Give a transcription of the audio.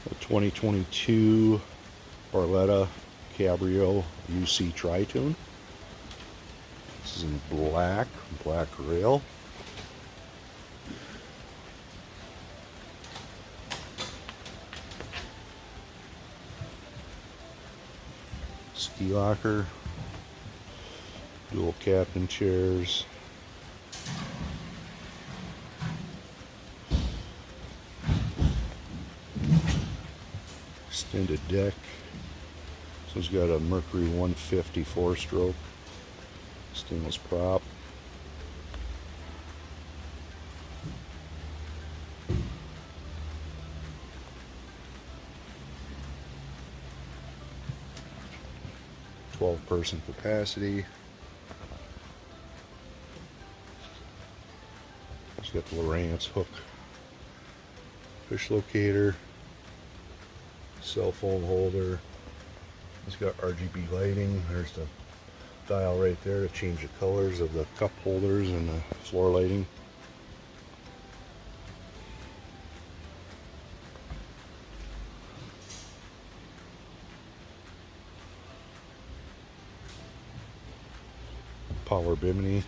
A 2022 Barletta Cabrio UC Tri-Toon. This is in black rail. Ski locker, dual captain chairs, extended deck. So it's got a Mercury 150 4-stroke stainless prop. Person capacity. It's got the Lowrance hook, fish locator, cell phone holder. It's got RGB lighting. There's the dial right there to change the colors of the cup holders and the floor lighting. Power bimini.